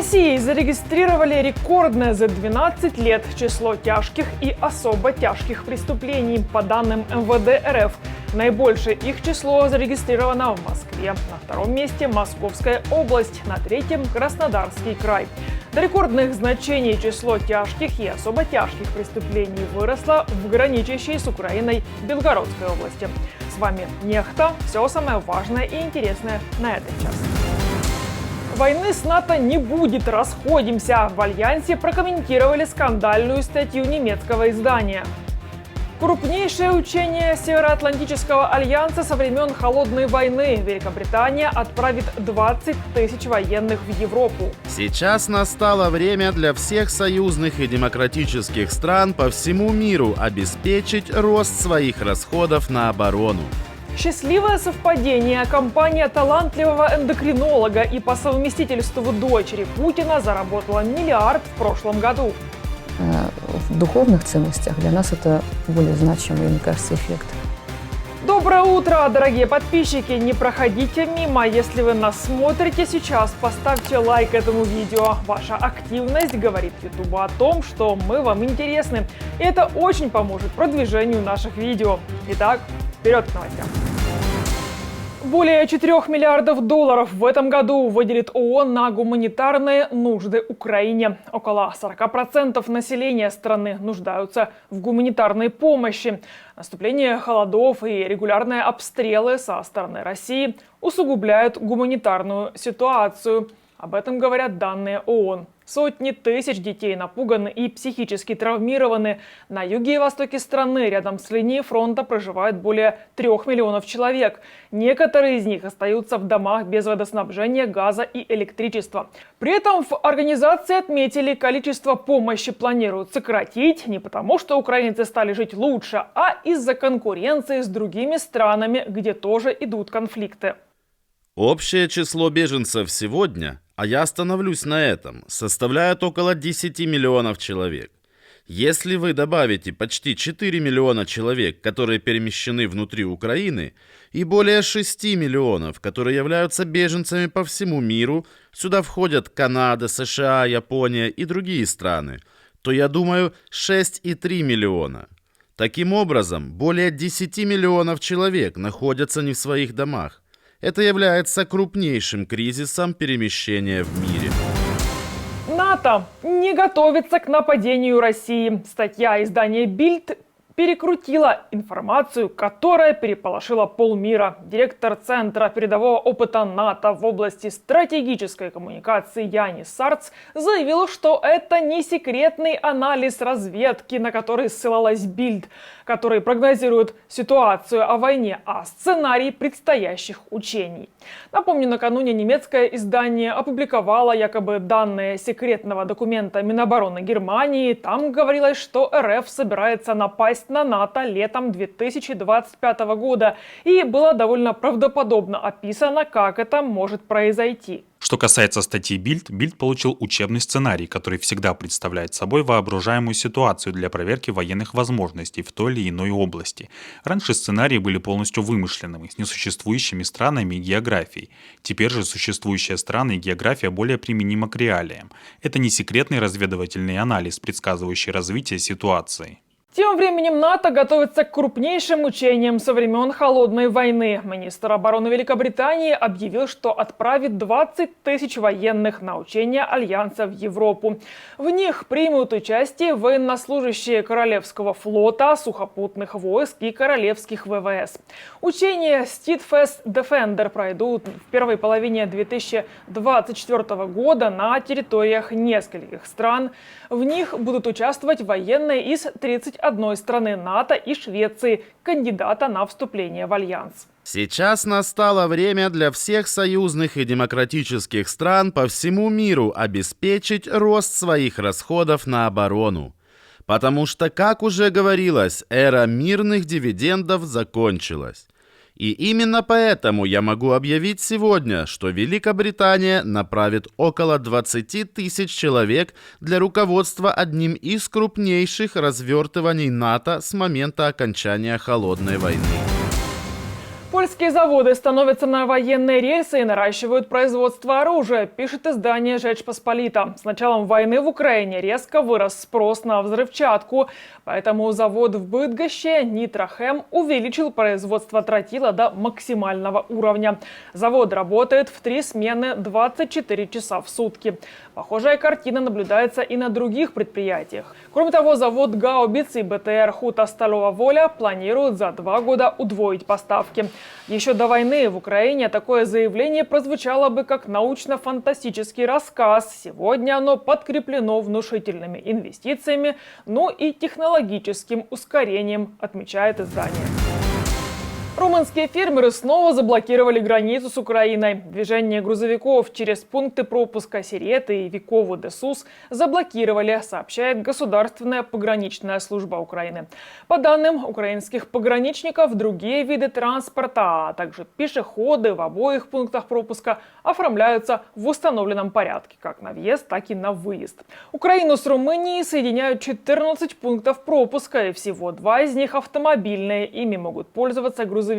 России зарегистрировали рекордное за 12 лет число тяжких и особо тяжких преступлений. По данным МВД РФ, наибольшее их число зарегистрировано в Москве. На втором месте Московская область, на третьем Краснодарский край. До рекордных значений число тяжких и особо тяжких преступлений выросло в граничащей с Украиной Белгородской области. С вами Нехта. Все самое важное и интересное на этот час. Войны с НАТО не будет, расходимся. В Альянсе прокомментировали скандальную статью немецкого издания. Крупнейшее учение Североатлантического альянса со времен Холодной войны. Великобритания отправит 20 тысяч военных в Европу. Сейчас настало время для всех союзных и демократических стран по всему миру обеспечить рост своих расходов на оборону. Счастливое совпадение. Компания талантливого эндокринолога и по совместительству дочери Путина заработала миллиард в прошлом году. В духовных ценностях для нас это более значимый, мне кажется, эффект. Доброе утро, дорогие подписчики! Не проходите мимо. Если вы нас смотрите сейчас, поставьте лайк этому видео. Ваша активность говорит Ютубу о том, что мы вам интересны. И это очень поможет продвижению наших видео. Итак, вперед к новостям. Более 4 миллиардов долларов в этом году выделит ООН на гуманитарные нужды Украине. Около 40% населения страны нуждаются в гуманитарной помощи. Наступление холодов и регулярные обстрелы со стороны России усугубляют гуманитарную ситуацию. Об этом говорят данные ООН. Сотни тысяч детей напуганы и психически травмированы. На юге и востоке страны рядом с линией фронта проживает более 3 миллионов человек. Некоторые из них остаются в домах без водоснабжения, газа и электричества. При этом в организации отметили, количество помощи планируют сократить не потому, что украинцы стали жить лучше, а из-за конкуренции с другими странами, где тоже идут конфликты. Общее число беженцев сегодня, а я остановлюсь на этом, составляет около 10 миллионов человек. Если вы добавите почти 4 миллиона человек, которые перемещены внутри Украины, и более 6 миллионов, которые являются беженцами по всему миру, сюда входят Канада, США, Япония и другие страны, то, я думаю, 6,3 миллиона. Таким образом, более 10 миллионов человек находятся не в своих домах. Это является крупнейшим кризисом перемещения в мире. НАТО не готовится к нападению России. Статья издания «Бильд» перекрутила информацию, которая переполошила полмира. Директор Центра передового опыта НАТО в области стратегической коммуникации Янис Сарц заявил, что это не секретный анализ разведки, на который ссылалась Бильд, который прогнозирует ситуацию о войне, а сценарий предстоящих учений. Напомню, накануне немецкое издание опубликовало якобы данные секретного документа Минобороны Германии. Там говорилось, что РФ собирается напасть на НАТО летом 2025 года. И было довольно правдоподобно описано, как это может произойти. Что касается статьи Бильд получил учебный сценарий, который всегда представляет собой воображаемую ситуацию для проверки военных возможностей в той или иной области. Раньше сценарии были полностью вымышленными, с несуществующими странами и географией. Теперь же существующие страны и география более применима к реалиям. Это не секретный разведывательный анализ, предсказывающий развитие ситуации. Тем временем НАТО готовится к крупнейшим учениям со времен Холодной войны. Министр обороны Великобритании объявил, что отправит 20 тысяч военных на учения Альянса в Европу. В них примут участие военнослужащие Королевского флота, сухопутных войск и королевских ВВС. Учения Steadfast Defender пройдут в первой половине 2024 года на территориях нескольких стран. В них будут участвовать военные из 31 страны НАТО и Швеции, кандидата на вступление в Альянс. Сейчас настало время для всех союзных и демократических стран по всему миру обеспечить рост своих расходов на оборону. Потому что, как уже говорилось, эра мирных дивидендов закончилась. И именно поэтому я могу объявить сегодня, что Великобритания направит около 20 тысяч человек для руководства одним из крупнейших развертываний НАТО с момента окончания Холодной войны. Польские заводы становятся на военные рельсы и наращивают производство оружия, пишет издание «Жечь Посполита». С началом войны в Украине резко вырос спрос на взрывчатку, поэтому завод в Быдгоще «Нитрохем» увеличил производство тротила до максимального уровня. Завод работает в 3 смены 24 часа в сутки. Похожая картина наблюдается и на других предприятиях. Кроме того, завод гаубиц и БТР «Хута Сталова Воля» планируют за 2 года удвоить поставки. Еще до войны в Украине такое заявление прозвучало бы как научно-фантастический рассказ. Сегодня оно подкреплено внушительными инвестициями, ну и технологическим ускорением, отмечает издание. Румынские фермеры снова заблокировали границу с Украиной. Движение грузовиков через пункты пропуска Сиреты и Викову-де-Сус заблокировали, сообщает Государственная пограничная служба Украины. По данным украинских пограничников, другие виды транспорта, а также пешеходы в обоих пунктах пропуска оформляются в установленном порядке, как на въезд, так и на выезд. Украину с Румынией соединяют 14 пунктов пропуска, и всего 2 из них автомобильные. Ими могут пользоваться грузовики.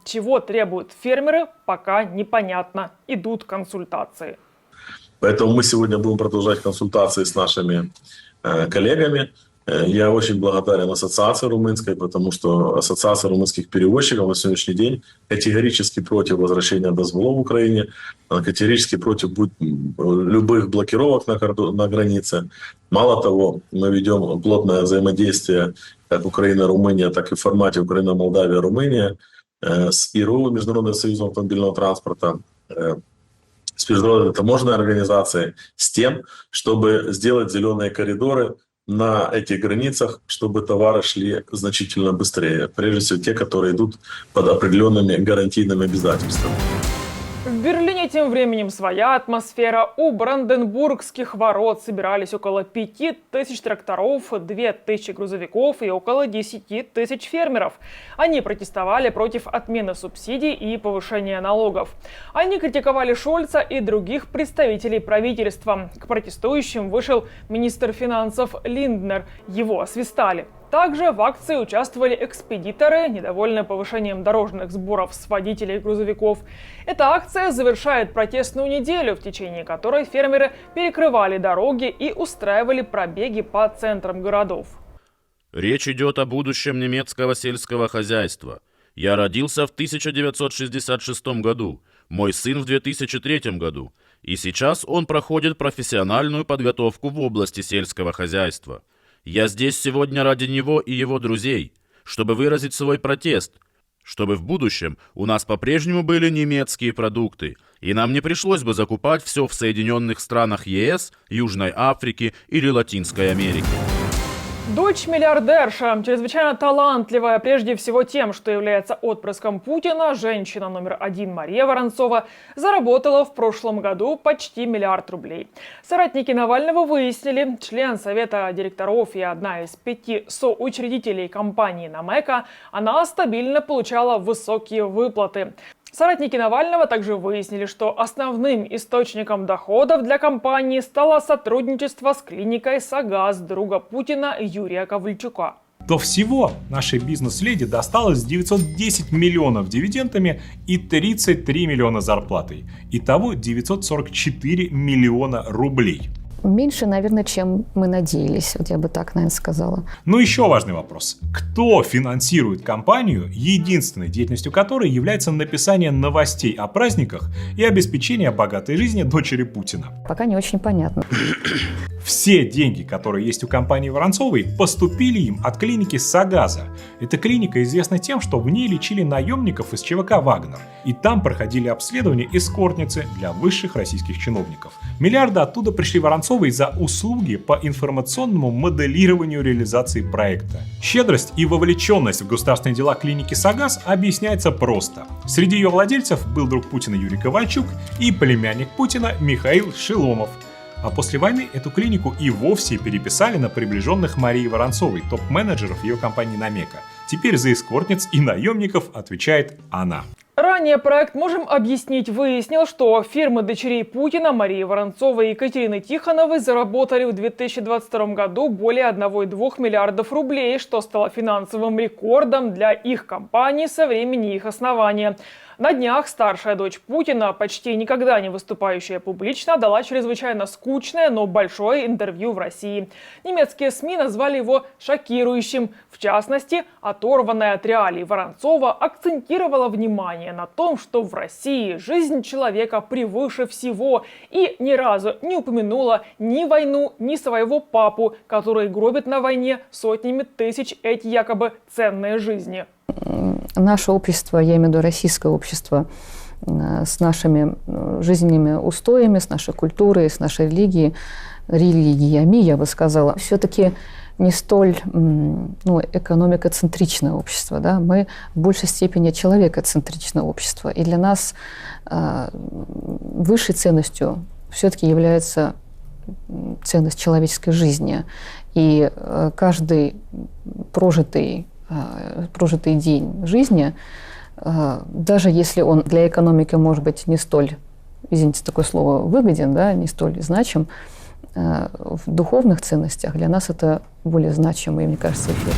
Чего требуют фермеры, пока непонятно. Идут консультации. Поэтому мы сегодня будем продолжать консультации с нашими коллегами. Я очень благодарен ассоциации румынской, потому что ассоциация румынских перевозчиков на сегодняшний день категорически против возвращения дозволов в Украине, категорически против любых блокировок на границе. Мало того, мы ведем плотное взаимодействие как Украина-Румыния, так и в формате Украина-Молдавия-Румыния с ИРУ, Международным союзом автомобильного транспорта, с Международной таможенной организацией, с тем, чтобы сделать зеленые коридоры на этих границах, чтобы товары шли значительно быстрее. Прежде всего те, которые идут под определенными гарантийными обязательствами. В Берлине тем временем своя атмосфера. У Бранденбургских ворот собирались около 5000 тракторов, 2000 грузовиков и около 10 тысяч фермеров. Они протестовали против отмены субсидий и повышения налогов. Они критиковали Шольца и других представителей правительства. К протестующим вышел министр финансов Линднер. Его освистали. Также в акции участвовали экспедиторы, недовольные повышением дорожных сборов с водителей грузовиков. Эта акция завершает протестную неделю, в течение которой фермеры перекрывали дороги и устраивали пробеги по центрам городов. Речь идет о будущем немецкого сельского хозяйства. Я родился в 1966 году, мой сын в 2003 году, и сейчас он проходит профессиональную подготовку в области сельского хозяйства. Я здесь сегодня ради него и его друзей, чтобы выразить свой протест, чтобы в будущем у нас по-прежнему были немецкие продукты, и нам не пришлось бы закупать все в Соединенных странах ЕС, Южной Африки или Латинской Америки. Дочь миллиардерша, чрезвычайно талантливая прежде всего тем, что является отпрыском Путина, женщина номер 1 Мария Воронцова заработала в прошлом году почти 1 миллиард рублей. Соратники Навального выяснили, член совета директоров и одна из 5 соучредителей компании «Намека», она стабильно получала высокие выплаты. Соратники Навального также выяснили, что основным источником доходов для компании стало сотрудничество с клиникой «Сагаз» друга Путина Юрия Ковальчука. То всего нашей бизнес-леди досталось 910 миллионов дивидендами и 33 миллиона зарплатой. Итого 944 миллиона рублей. Меньше, наверное, чем мы надеялись. Вот я бы так, наверное, сказала. Но еще важный вопрос. Кто финансирует компанию, единственной деятельностью которой является написание новостей о праздниках и обеспечение богатой жизни дочери Путина? Пока не очень понятно. Все деньги, которые есть у компании Воронцовой, поступили им от клиники «Сагаза». Эта клиника известна тем, что в ней лечили наемников из ЧВК «Вагнер». И там проходили обследования эскортницы для высших российских чиновников. Миллиарды оттуда пришли Воронцовой за услуги по информационному моделированию реализации проекта. Щедрость и вовлеченность в государственные дела клиники «Сагаз» объясняется просто. Среди ее владельцев был друг Путина Юрий Ковальчук и племянник Путина Михаил Шиломов. А после войны эту клинику и вовсе переписали на приближенных Марии Воронцовой, топ-менеджеров ее компании «Намека». Теперь за эскортниц и наемников отвечает она. Ранее проект «Можем объяснить» выяснил, что фирмы дочерей Путина Марии Воронцовой и Екатерины Тихоновой заработали в 2022 году более 1,2 миллиардов рублей, что стало финансовым рекордом для их компаний со времени их основания. На днях старшая дочь Путина, почти никогда не выступающая публично, дала чрезвычайно скучное, но большое интервью в России. Немецкие СМИ назвали его шокирующим. В частности, оторванная от реалий Воронцова акцентировала внимание на том, что в России жизнь человека превыше всего, и ни разу не упомянула ни войну, ни своего папу, который гробит на войне сотнями тысяч эти якобы ценные жизни. Наше общество, я имею в виду российское общество, с нашими жизненными устоями, с нашей культурой, с нашей религиями, я бы сказала, все-таки не столь экономикоцентричное общество. Да? Мы в большей степени человекоцентричное общество. И для нас высшей ценностью все-таки является ценность человеческой жизни. И каждый прожитый день жизни, даже если он для экономики может быть не столь, извините, такое слово, выгоден, да, не столь значим, в духовных ценностях для нас это более значимый, мне кажется, эффект.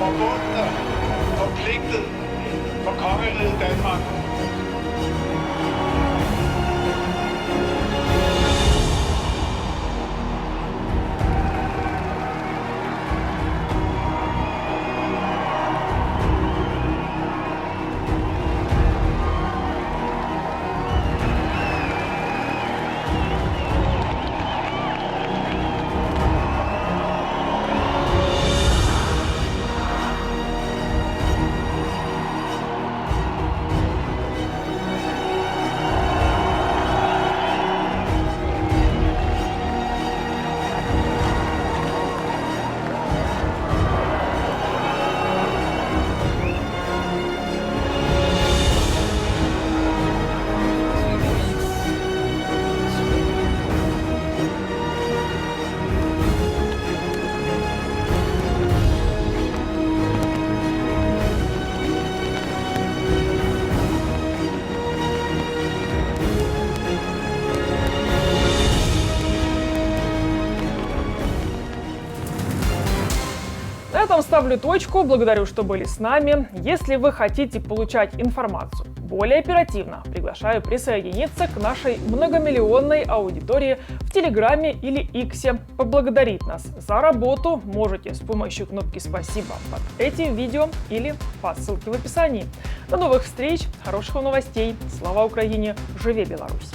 Forbundne, forpligtet for kongeriget Danmark. На этом ставлю точку. Благодарю, что были с нами. Если вы хотите получать информацию более оперативно, приглашаю присоединиться к нашей многомиллионной аудитории в Телеграме или Иксе. Поблагодарить нас за работу можете с помощью кнопки «Спасибо» под этим видео или по ссылке в описании. До новых встреч, хороших новостей. Слава Украине! Живе Беларусь!